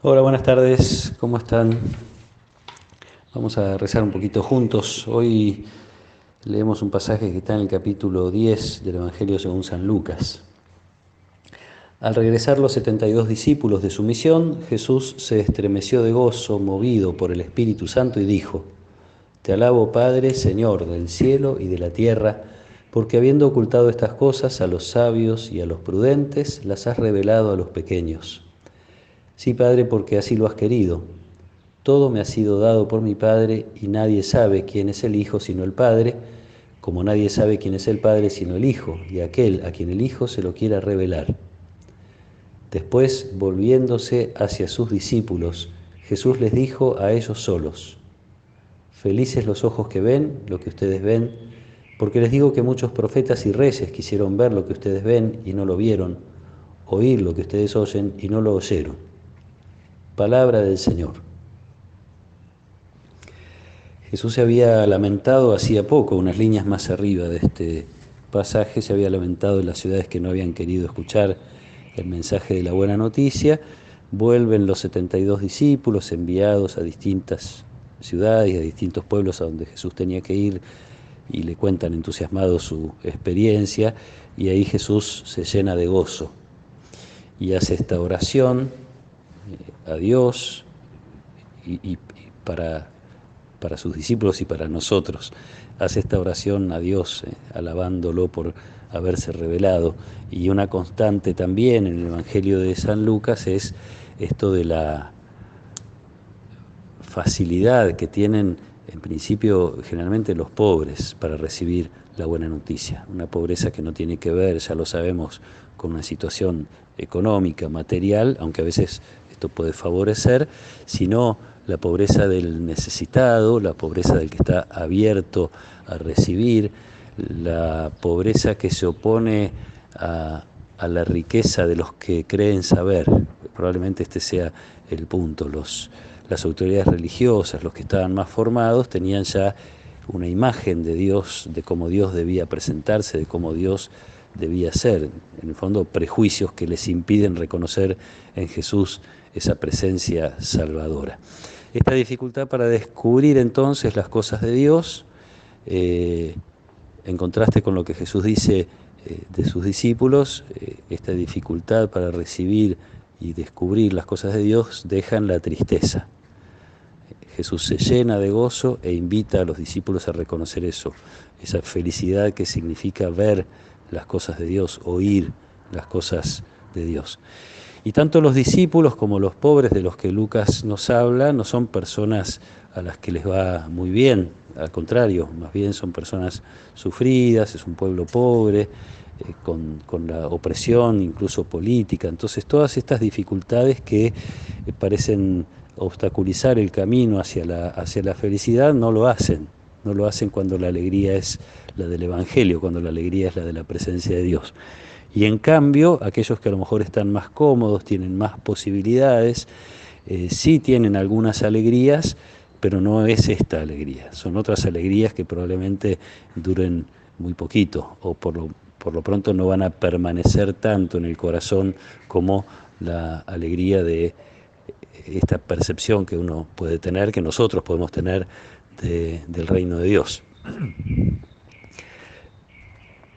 Hola, buenas tardes, ¿cómo están? Vamos a rezar un poquito juntos. Hoy leemos un pasaje que está en el capítulo 10 del Evangelio según San Lucas. Al regresar los 72 discípulos de su misión, Jesús se estremeció de gozo, movido por el Espíritu Santo, y dijo: Te alabo, Padre, Señor del cielo y de la tierra, porque habiendo ocultado estas cosas a los sabios y a los prudentes, las has revelado a los pequeños. Sí, Padre, porque así lo has querido. Todo me ha sido dado por mi Padre, y nadie sabe quién es el Hijo sino el Padre, como nadie sabe quién es el Padre sino el Hijo, y aquel a quien el Hijo se lo quiera revelar. Después, volviéndose hacia sus discípulos, Jesús les dijo a ellos solos: Felices los ojos que ven lo que ustedes ven, porque les digo que muchos profetas y reyes quisieron ver lo que ustedes ven y no lo vieron, oír lo que ustedes oyen y no lo oyeron. Palabra del Señor. Jesús se había lamentado hacía poco, unas líneas más arriba de este pasaje, se había lamentado en las ciudades que no habían querido escuchar el mensaje de la buena noticia. Vuelven los 72 discípulos enviados a distintas ciudades y a distintos pueblos a donde Jesús tenía que ir, y le cuentan entusiasmados su experiencia, y ahí Jesús se llena de gozo y hace esta oración a Dios y para sus discípulos y para nosotros. Hace esta oración a Dios, alabándolo por haberse revelado. Y una constante también en el Evangelio de San Lucas es esto de la facilidad que tienen en principio generalmente los pobres para recibir la buena noticia. Una pobreza que no tiene que ver, ya lo sabemos, con una situación económica, material, aunque a veces esto puede favorecer, sino la pobreza del necesitado, la pobreza del que está abierto a recibir, la pobreza que se opone a la riqueza de los que creen saber. Probablemente este sea el punto. Las autoridades religiosas, los que estaban más formados, tenían ya una imagen de Dios, de cómo Dios debía presentarse, de cómo Dios debía ser. En el fondo, prejuicios que les impiden reconocer en Jesús esa presencia salvadora. Esta dificultad para descubrir entonces las cosas de Dios, en contraste con lo que Jesús dice de sus discípulos, esta dificultad para recibir y descubrir las cosas de Dios dejan la tristeza. Jesús se llena de gozo e invita a los discípulos a reconocer eso, esa felicidad que significa ver las cosas de Dios, oír las cosas de Dios. Y tanto los discípulos como los pobres de los que Lucas nos habla no son personas a las que les va muy bien, al contrario, más bien son personas sufridas, es un pueblo pobre, con la opresión incluso política. Entonces todas estas dificultades que parecen obstaculizar el camino hacia la felicidad no lo hacen cuando la alegría es la del Evangelio, cuando la alegría es la de la presencia de Dios. Y en cambio, aquellos que a lo mejor están más cómodos, tienen más posibilidades, sí tienen algunas alegrías, pero no es esta alegría. Son otras alegrías que probablemente duren muy poquito, o por lo pronto no van a permanecer tanto en el corazón como la alegría de esta percepción que uno puede tener, que nosotros podemos tener del reino de Dios.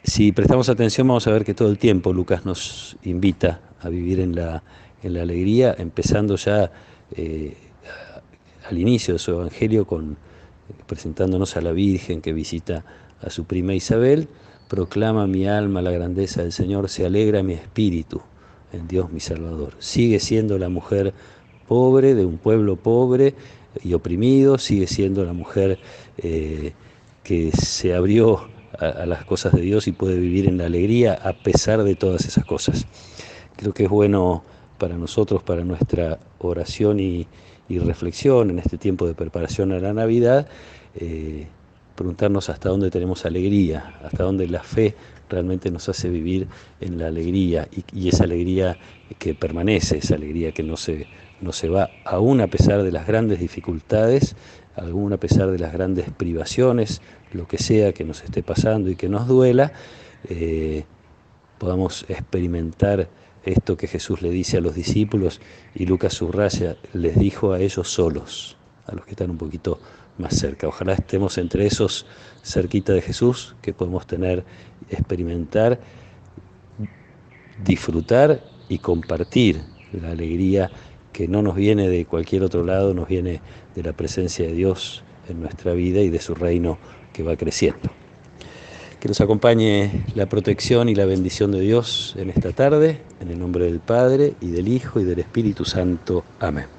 Si prestamos atención vamos a ver que todo el tiempo Lucas nos invita a vivir en la alegría, empezando ya al inicio de su Evangelio presentándonos a la Virgen que visita a su prima Isabel. Proclama mi alma la grandeza del Señor, se alegra mi espíritu en Dios mi Salvador. Sigue siendo la mujer pobre, de un pueblo pobre y oprimido, sigue siendo la mujer que se abrió a las cosas de Dios y puede vivir en la alegría a pesar de todas esas cosas. Creo que es bueno para nosotros, para nuestra oración y reflexión en este tiempo de preparación a la Navidad, preguntarnos hasta dónde tenemos alegría, hasta dónde la fe realmente nos hace vivir en la alegría y esa alegría que permanece, esa alegría que no se va, aún a pesar de las grandes dificultades, aún a pesar de las grandes privaciones, lo que sea que nos esté pasando y que nos duela, podamos experimentar esto que Jesús le dice a los discípulos, y Lucas subraya, les dijo a ellos solos, a los que están un poquito más cerca. Ojalá estemos entre esos cerquita de Jesús, que podemos tener, experimentar, disfrutar y compartir la alegría que no nos viene de cualquier otro lado, nos viene de la presencia de Dios en nuestra vida y de su reino que va creciendo. Que nos acompañe la protección y la bendición de Dios en esta tarde, en el nombre del Padre, y del Hijo, y del Espíritu Santo. Amén.